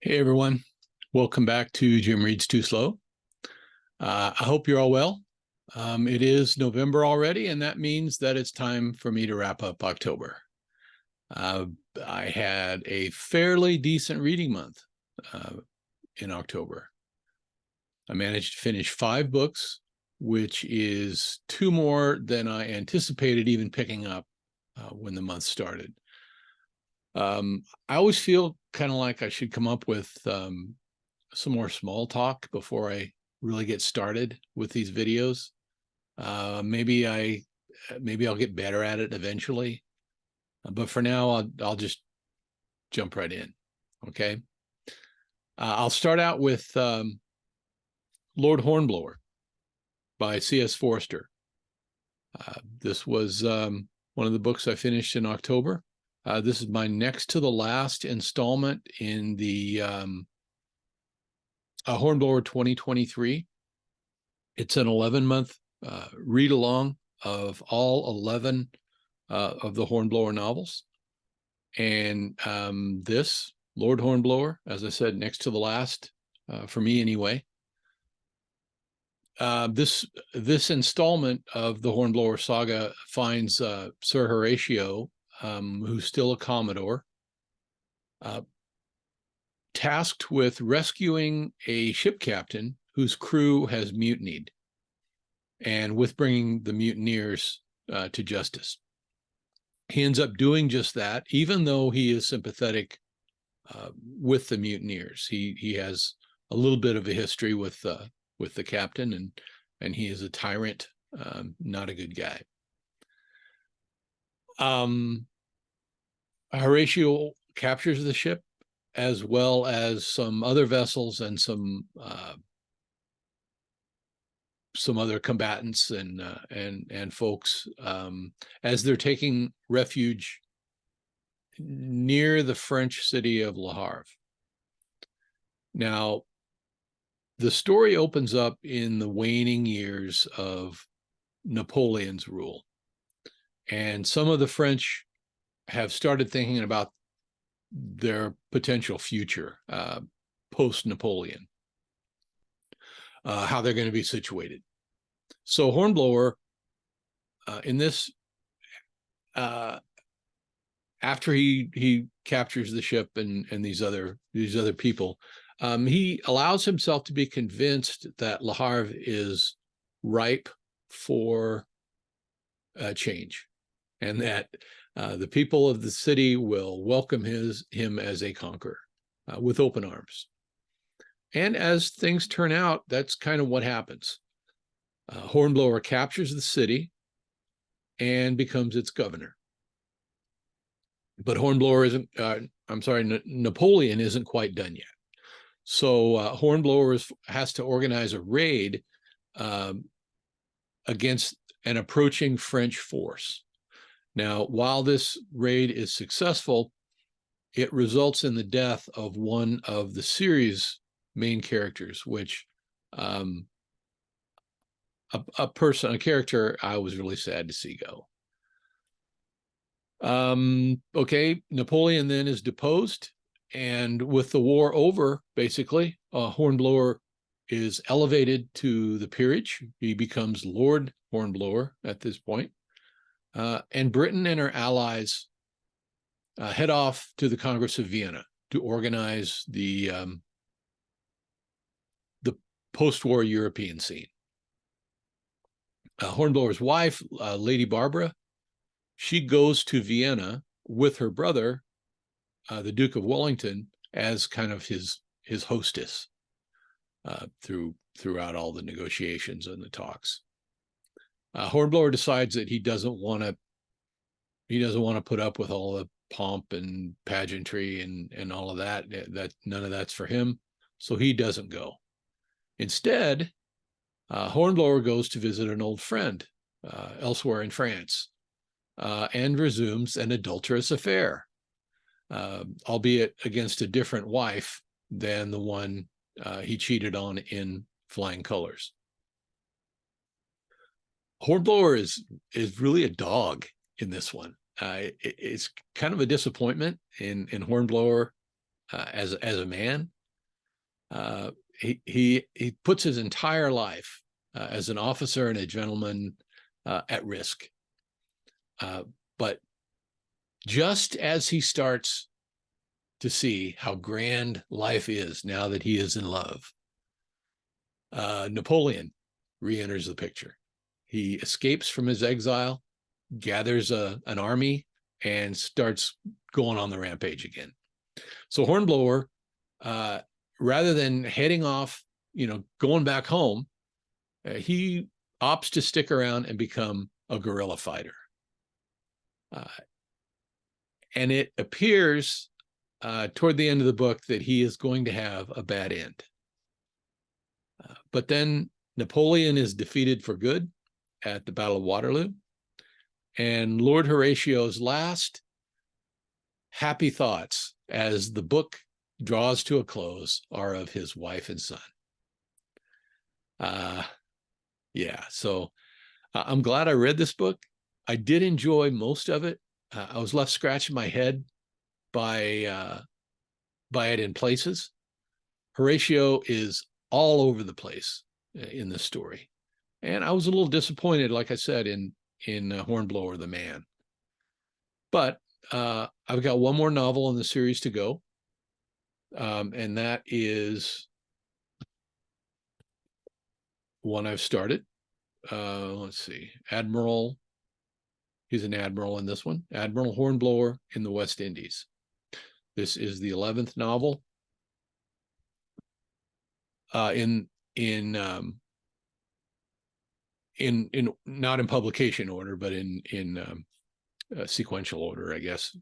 Hey everyone, welcome back to Jim Reads Too Slow. I hope you're all well. It is November already, and that means that it's time for me to wrap up October. I had a fairly decent reading month in October. I managed to finish 5 books, which is 2 more than I anticipated even picking up when the month started. I always feel kind of like I should come up with some more small talk before I really get started with these videos. Maybe I'll get better at it eventually, but for now I'll just jump right in. Okay, I'll start out with Lord Hornblower by C.S. Forester. This was one of the books I finished in October. This is my next to the last installment in the Hornblower 2023. It's an 11-month read along of all 11 of the Hornblower novels. And this, Lord Hornblower, as I said, next to the last, for me anyway. This installment of the Hornblower saga finds Sir Horatio, who's still a Commodore, tasked with rescuing a ship captain whose crew has mutinied, and with bringing the mutineers to justice. He ends up doing just that, even though he is sympathetic with the mutineers. He has a little bit of a history with the captain, and he is a tyrant, not a good guy. Horatio captures the ship, as well as some other vessels and some other combatants and folks, as they're taking refuge near the French city of Le Havre. Now, the story opens up in the waning years of Napoleon's rule, and some of the French have started thinking about their potential future post-Napoleon, how they're going to be situated. So Hornblower, in this, after he captures the ship and these other people, he allows himself to be convinced that Le Havre is ripe for change, and that the people of the city will welcome him as a conqueror with open arms. And as things turn out, that's kind of what happens. Hornblower captures the city and becomes its governor. But Napoleon isn't quite done yet. So Hornblower has to organize a raid against an approaching French force. Now, while this raid is successful, it results in the death of one of the series' main characters, which a character I was really sad to see go. Okay, Napoleon then is deposed, and with the war over, basically, Hornblower is elevated to the peerage. He becomes Lord Hornblower at this point. And Britain and her allies head off to the Congress of Vienna to organize the post-war European scene. Hornblower's wife, Lady Barbara, she goes to Vienna with her brother, the Duke of Wellington, as kind of his hostess throughout all the negotiations and the talks. Hornblower decides that he doesn't want to put up with all the pomp and pageantry and all of that. That none of that's for him, so he doesn't go. Instead, Hornblower goes to visit an old friend elsewhere in France, and resumes an adulterous affair, albeit against a different wife than the one he cheated on in Flying Colors. Hornblower is really a dog in this one. It's kind of a disappointment in Hornblower as a man. He puts his entire life as an officer and a gentleman at risk. But just as he starts to see how grand life is now that he is in love, Napoleon re-enters the picture. He escapes from his exile, gathers an army, and starts going on the rampage again. So Hornblower, rather than heading off, going back home, he opts to stick around and become a guerrilla fighter. And it appears toward the end of the book that he is going to have a bad end. But then Napoleon is defeated for good at the Battle of Waterloo. And Lord Horatio's last happy thoughts as the book draws to a close are of his wife and son. So I'm glad I read this book. I did enjoy most of it. I was left scratching my head by it in places. Horatio is all over the place in this story. And I was a little disappointed, like I said, in Hornblower the Man. But I've got one more novel in the series to go. And that is one I've started. Let's see. Admiral. He's an admiral in this one. Admiral Hornblower in the West Indies. This is the 11th novel. In not in publication order, but in sequential order, I guess.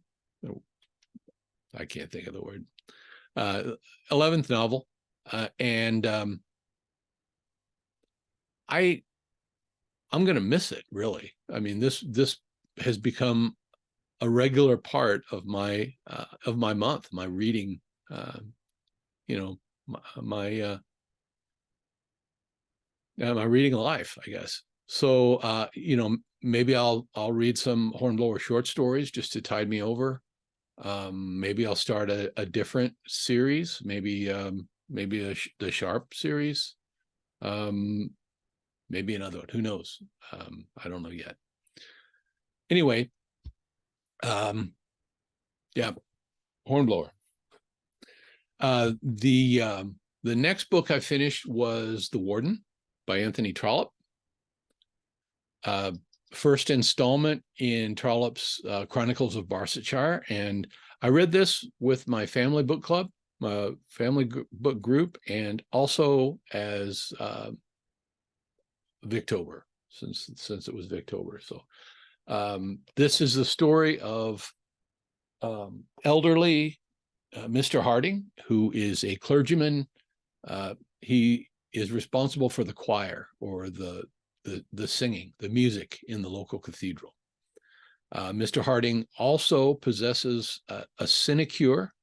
I can't think of the word. 11th novel, and I'm going to miss it, really. I mean, this has become a regular part of my month, my reading, my reading life, I guess. So, maybe I'll read some Hornblower short stories just to tide me over. Maybe I'll start a different series, maybe the Sharp series, maybe another one. Who knows? I don't know yet. Anyway, Hornblower. The next book I finished was The Warden by Anthony Trollope. First installment in Trollope's Chronicles of Barsetshire, and I read this with my family book club, my family book group, and also as Victober, since it was Victober. So this is the story of elderly Mr. Harding, who is a clergyman. He is responsible for the choir, or the singing, the music in the local cathedral. Mr. Harding also possesses a sinecure,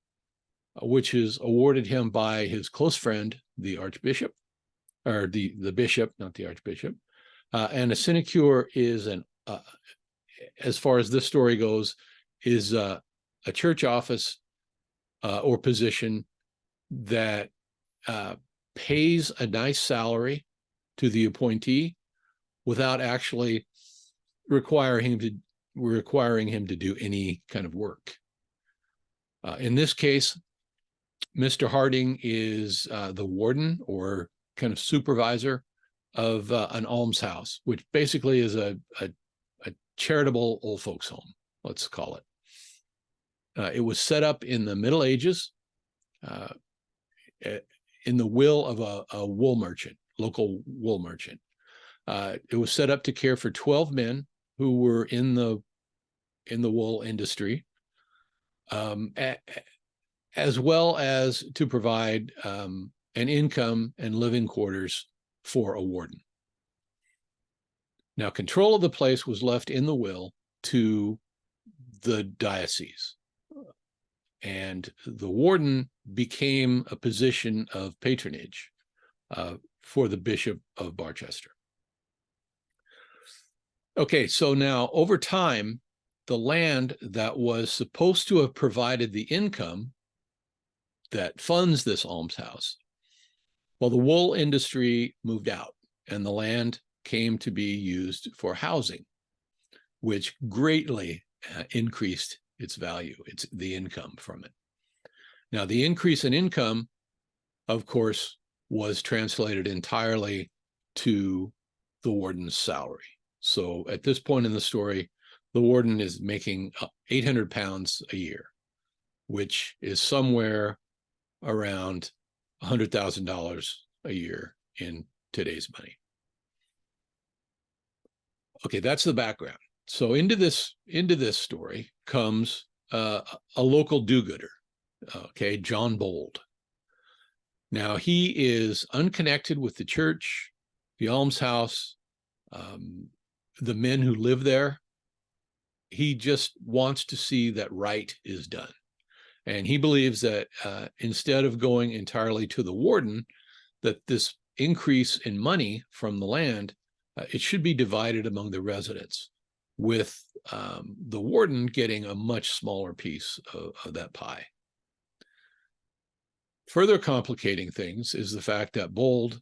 which is awarded him by his close friend, the Archbishop, or the bishop, not the Archbishop. And a sinecure is as far as this story goes, is a church office or position that pays a nice salary to the appointee without actually requiring him to do any kind of work. In this case, Mr. Harding is the warden, or kind of supervisor of an almshouse, which basically is a charitable old folks home, let's call it. It was set up in the Middle Ages in the will of a wool merchant, local wool merchant. It was set up to care for 12 men who were in the wool industry, as well as to provide an income and living quarters for a warden. Now, control of the place was left in the will to the diocese, and the warden became a position of patronage for the Bishop of Barchester. Okay, so now over time, the land that was supposed to have provided the income that funds this almshouse Well, the wool industry moved out and the land came to be used for housing, which greatly increased its value, the income from it. Now, the increase in income, of course, was translated entirely to the warden's salary. So at this point in the story, the warden is making 800 pounds a year, which is somewhere around $100,000 a year in today's money. Okay, that's the background. So into this story comes a local do-gooder, okay, John Bold. Now, he is unconnected with the church, the almshouse, the men who live there. He just wants to see that right is done. And he believes that instead of going entirely to the warden, that this increase in money from the land, it should be divided among the residents, with the warden getting a much smaller piece of that pie. Further complicating things is the fact that Bold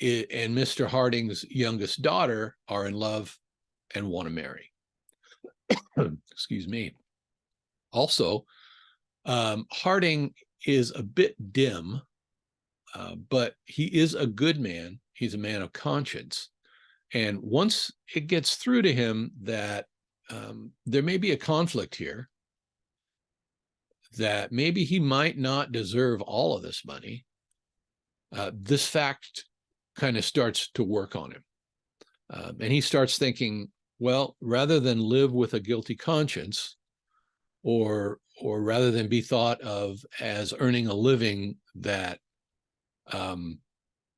and Mr. Harding's youngest daughter are in love and want to marry. Excuse me. Also, Harding is a bit dim, but he is a good man. He's a man of conscience. And once it gets through to him that there may be a conflict here, that maybe he might not deserve all of this money, this fact kind of starts to work on him. And he starts thinking, well, rather than live with a guilty conscience, or rather than be thought of as earning a living that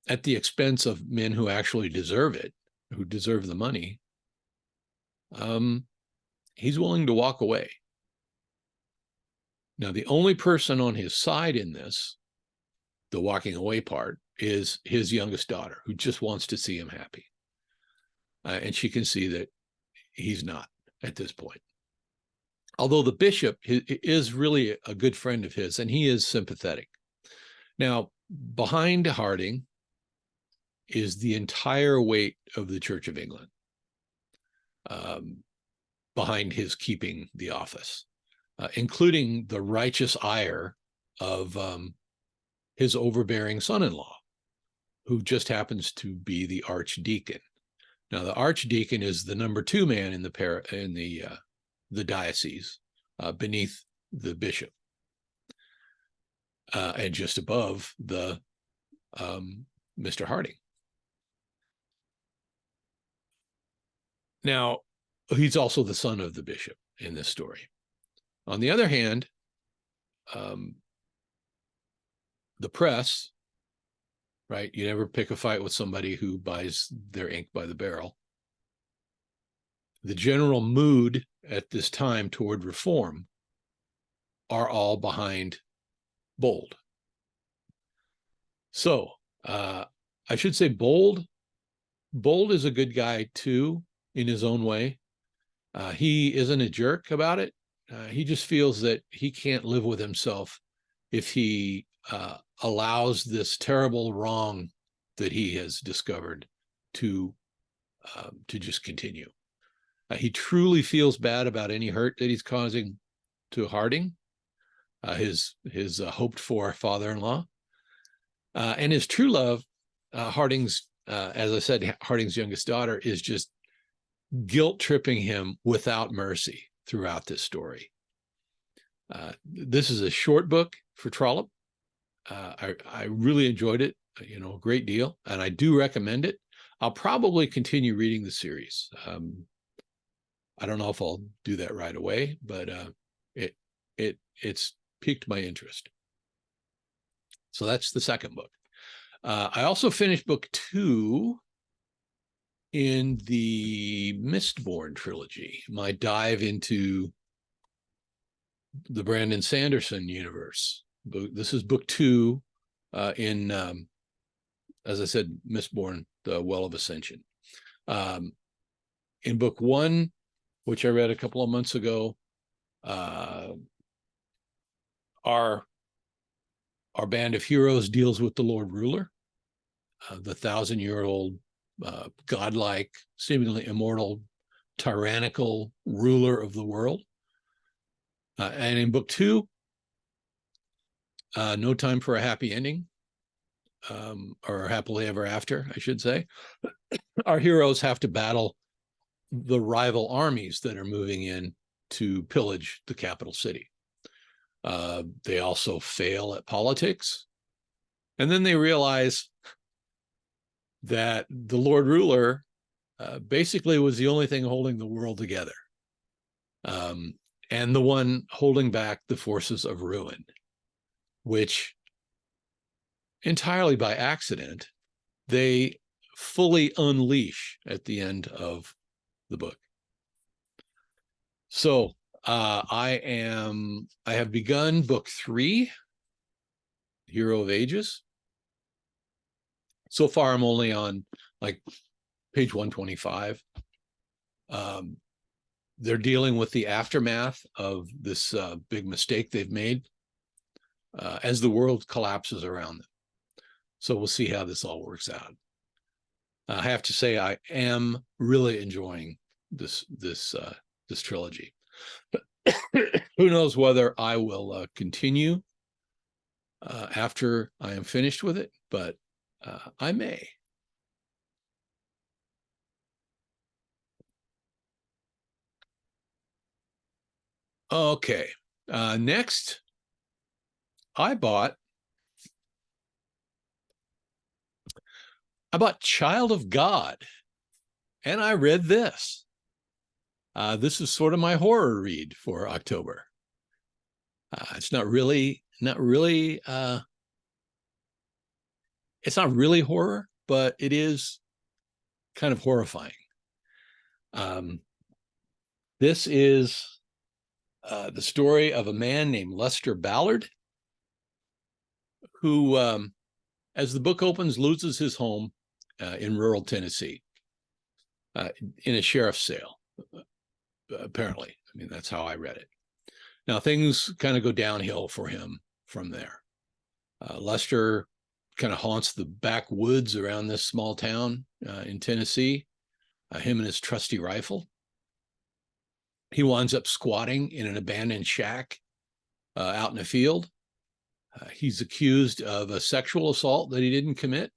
at the expense of men who actually deserve it, who deserve the money, he's willing to walk away. Now, the only person on his side in this, the walking away part, is his youngest daughter, who just wants to see him happy. And she can see that he's not at this point. Although the bishop is really a good friend of his, and he is sympathetic. Now, behind Harding is the entire weight of the Church of England, behind his keeping the office, including the righteous ire of his overbearing son-in-law, who just happens to be the archdeacon. Now, the archdeacon is the number 2 man in the diocese, beneath the bishop, and just above the Mr. Harding. Now, he's also the son of the bishop in this story. On the other hand, the press, right? You never pick a fight with somebody who buys their ink by the barrel. The general mood at this time toward reform are all behind Bold. So I should say Bold is a good guy too, in his own way. He isn't a jerk about it. He just feels that he can't live with himself if he allows this terrible wrong that he has discovered to just continue. He truly feels bad about any hurt that he's causing to Harding, his hoped for father-in-law, and his true love. Harding's, as I said, Harding's youngest daughter is just guilt tripping him without mercy throughout this story. This is a short book for Trollope. I really enjoyed it, a great deal, and I do recommend it. I'll probably continue reading the series. I don't know if I'll do that right away, but it's piqued my interest. So that's the second book. I also finished book 2 in the Mistborn trilogy, my dive into the Brandon Sanderson universe. This is book 2 in, as I said, Mistborn, the Well of Ascension. In book 1, which I read a couple of months ago, our Our band of heroes deals with the Lord Ruler, the 1,000-year-old, godlike, seemingly immortal, tyrannical ruler of the world. And in book 2, No Time for a Happy Ending, or Happily Ever After, I should say, our heroes have to battle the rival armies that are moving in to pillage the capital city. They also fail at politics. And then they realize that the Lord Ruler basically was the only thing holding the world together, and the one holding back the forces of ruin, which entirely by accident, they fully unleash at the end of the book. So I have begun book 3, Hero of Ages. So far, I'm only on like page 125. They're dealing with the aftermath of this big mistake they've made as the world collapses around them. So we'll see how this all works out. I have to say, I am really enjoying this trilogy. But who knows whether I will continue after I am finished with it, but I may. Okay, next, I bought Child of God, and I read this. This is sort of my horror read for October. It's not really horror, but it is kind of horrifying. This is the story of a man named Lester Ballard, who, as the book opens, loses his home in rural Tennessee in a sheriff's sale, apparently. I mean, that's how I read it. Now, things kind of go downhill for him from there. Lester kind of haunts the backwoods around this small town in Tennessee, him and his trusty rifle. He winds up squatting in an abandoned shack out in a field. He's accused of a sexual assault that he didn't commit.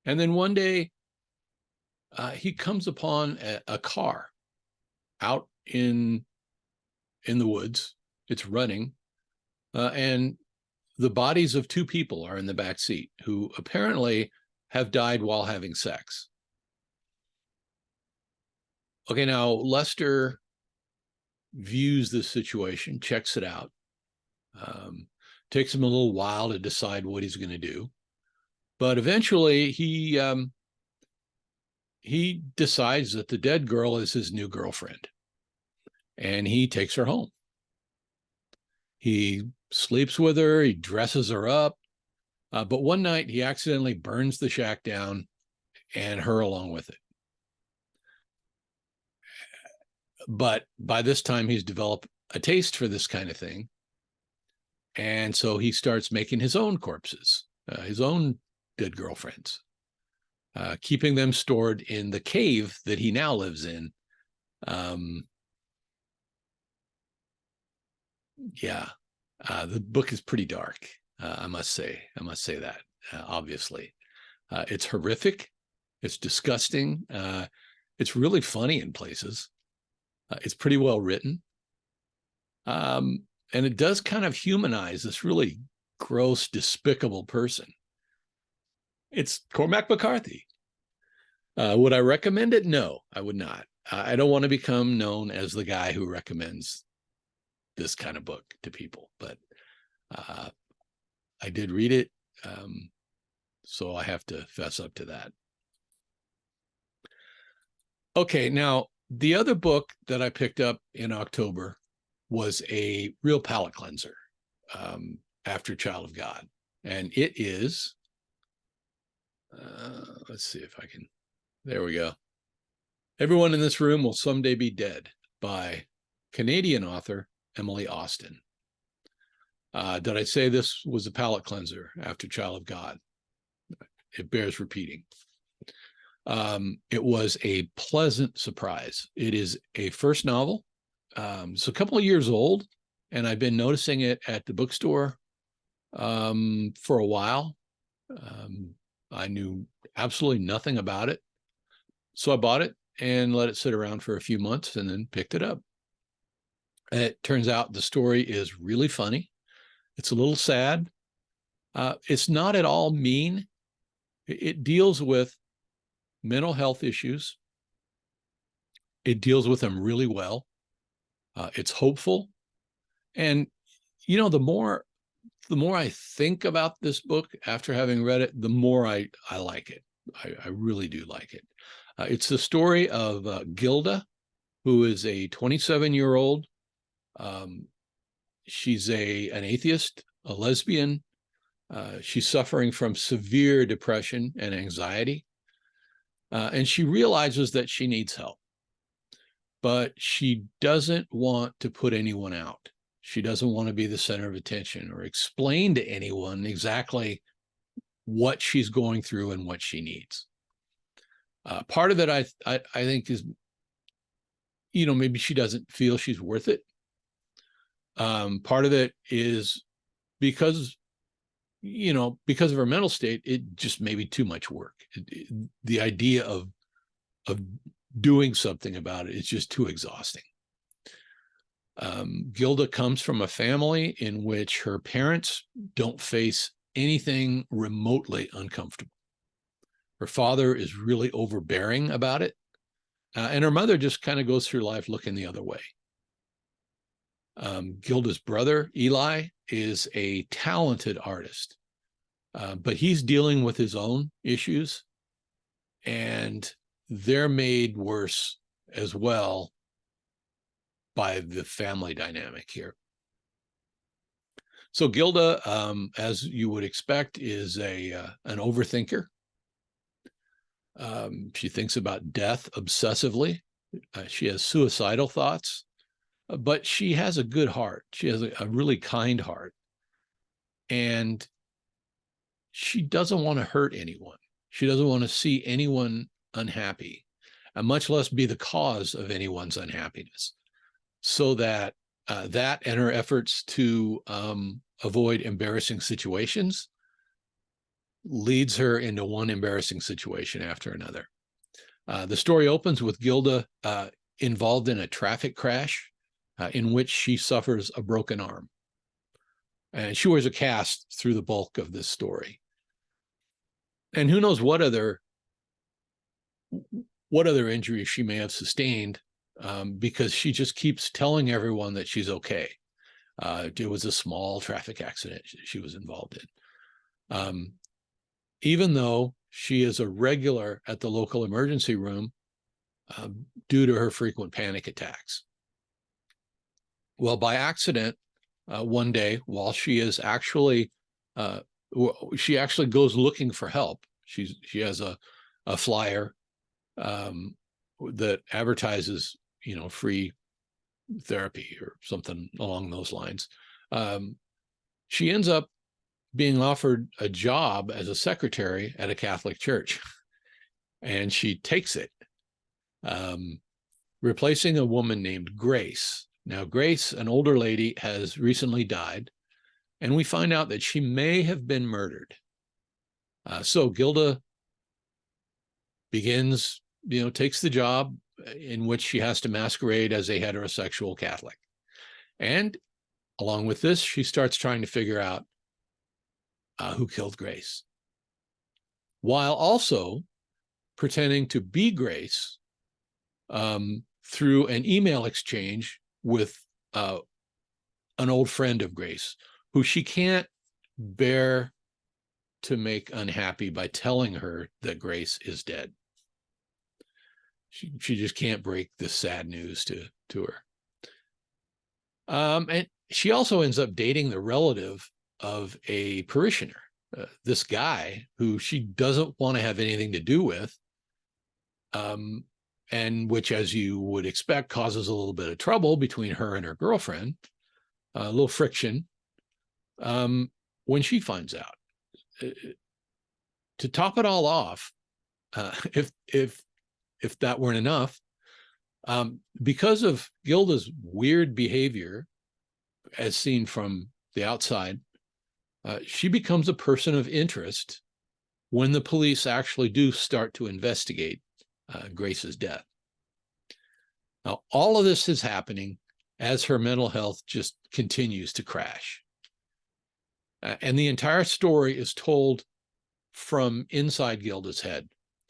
And then one day, he comes upon a car out in the woods. It's running, and the bodies of 2 people are in the back seat who apparently have died while having sex. Okay, now Lester views this situation, checks it out. Takes him a little while to decide what he's going to do, but eventually he decides that the dead girl is his new girlfriend, and he takes her home. He sleeps with her, he dresses her up, but one night he accidentally burns the shack down, and her along with it. But by this time, he's developed a taste for this kind of thing, and so he starts making his own corpses, his own dead girlfriends, keeping them stored in the cave that he now lives in. The book is pretty dark. I must say that, obviously. It's horrific. It's disgusting. It's really funny in places. It's pretty well written. And it does kind of humanize this really gross, despicable person. It's Cormac McCarthy. Would I recommend it? No, I would not. I don't want to become known as the guy who recommends this kind of book to people, but I did read it, so I have to fess up to that. Okay, now the other book that I picked up in October was a real palate cleanser after Child of God, and it is, let's see if I can, there we go. Everyone in this Room Will Someday Be Dead by Canadian author Emily Austen. Did I say this was a palate cleanser after Child of God? It bears repeating. It was a pleasant surprise. It is a first novel. It's a couple of years old, and I've been noticing it at the bookstore for a while. I knew absolutely nothing about it. So I bought it and let it sit around for a few months and then picked it up. It turns out the story is really funny. It's a little sad. It's not at all mean. It deals with mental health issues. It deals with them really well. It's hopeful. And, you know, the more I think about this book after having read it, the more I like it. I really do like it. It's the story of Gilda, who is a 27-year-old. She's an atheist, a lesbian. She's suffering from severe depression and anxiety. And she realizes that she needs help, but she doesn't want to put anyone out. She doesn't want to be the center of attention or explain to anyone exactly what she's going through and what she needs. Part of it, I think, is, you know, maybe she doesn't feel she's worth it. Part of it is because, you know, because of her mental state, it just may be too much work. The idea of doing something about it is just too exhausting. Gilda comes from a family in which her parents don't face anything remotely uncomfortable. Her father is really overbearing about it, and her mother just kind of goes through life looking the other way. Gilda's brother, Eli, is a talented artist, but he's dealing with his own issues, and they're made worse as well by the family dynamic here. So Gilda, as you would expect, is an overthinker. She thinks about death obsessively. She has suicidal thoughts, but she has a good heart. She has a really kind heart. And she doesn't want to hurt anyone. She doesn't want to see anyone unhappy, and much less be the cause of anyone's unhappiness. So that that and her efforts to avoid embarrassing situations leads her into one embarrassing situation after another. The story opens with Gilda involved in a traffic crash in which she suffers a broken arm. And she wears a cast through the bulk of this story. And who knows what other injuries she may have sustained, because she just keeps telling everyone that she's okay. It was a small traffic accident she was involved in. Even though she is a regular at the local emergency room due to her frequent panic attacks. Well, by accident, one day, while she is actually, she actually goes looking for help. She has a flyer that advertises, you know, free therapy or something along those lines. She ends up being offered a job as a secretary at a Catholic church, and she takes it, replacing a woman named Grace. Now, Grace, an older lady, has recently died, and we find out that she may have been murdered. So Gilda begins, you know, takes the job in which she has to masquerade as a heterosexual Catholic. And along with this, she starts trying to figure out who killed Grace, while also pretending to be Grace through an email exchange with an old friend of Grace, who she can't bear to make unhappy by telling her that Grace is dead. She just can't break this sad news to her. And she also ends up dating the relative of a parishioner, this guy who she doesn't want to have anything to do with, and which, as you would expect, causes a little bit of trouble between her and her girlfriend, a little friction. when she finds out. To top it all off, if that weren't enough, because of Gilda's weird behavior, as seen from the outside, she becomes a person of interest when the police actually do start to investigate Grace's death. Now, all of this is happening as her mental health just continues to crash. And the entire story is told from inside Gilda's head,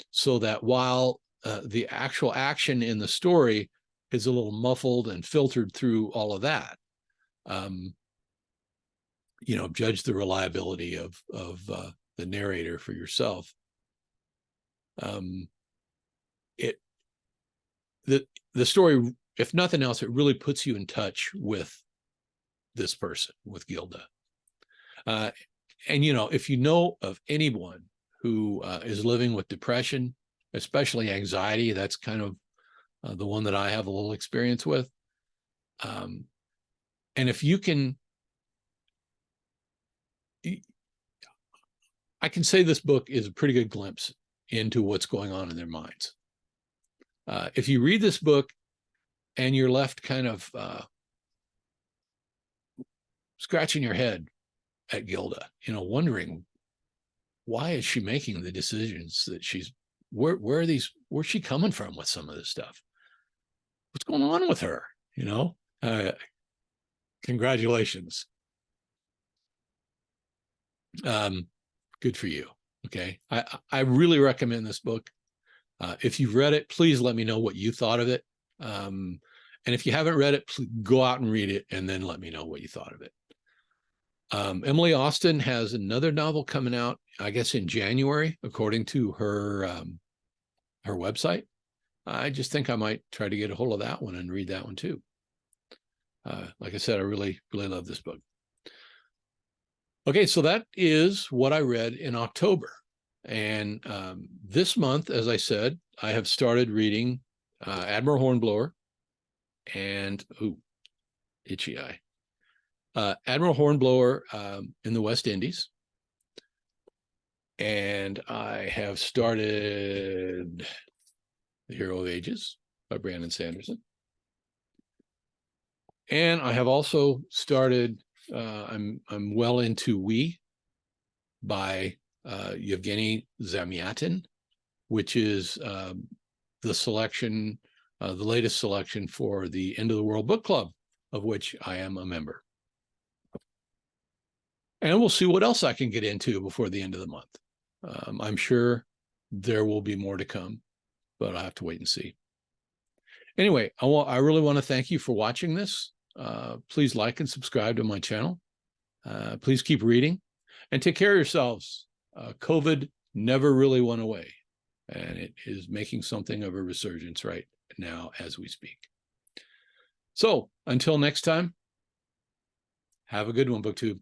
so that while the actual action in the story is a little muffled and filtered through all of that, judge the reliability of the narrator for yourself. The story, if nothing else, it really puts you in touch with this person, with Gilda. And if you know of anyone who is living with depression, especially anxiety, that's kind of the one that I have a little experience with. And if you can, I can say this book is a pretty good glimpse into what's going on in their minds. If you read this book and you're left kind of scratching your head at Gilda, wondering, why is she making the decisions that where's she coming from with some of this stuff? What's going on with her? Congratulations. Good for you. Okay. I really recommend this book. If you've read it, please let me know what you thought of it. And if you haven't read it, please go out and read it and then let me know what you thought of it. Emily Austin has another novel coming out, I guess, in January, according to her website. I just think I might try to get a hold of that one and read that one too. Like I said, I really, really love this book. Okay, so that is what I read in October. And this month, as I said, I have started reading Admiral Hornblower and, itchy eye. Admiral Hornblower in the West Indies. And I have started The Hero of Ages by Brandon Sanderson. And I have also started, I'm well into We by Yevgeny Zamyatin, which is the selection, the latest selection for the End of the World Book Club, of which I am a member. And we'll see what else I can get into before the end of the month. I'm sure there will be more to come, but I'll have to wait and see. Anyway, I really want to thank you for watching this. Please like and subscribe to my channel. Please keep reading and take care of yourselves. COVID never really went away, and it is making something of a resurgence right now as we speak. So until next time, have a good one, BookTube.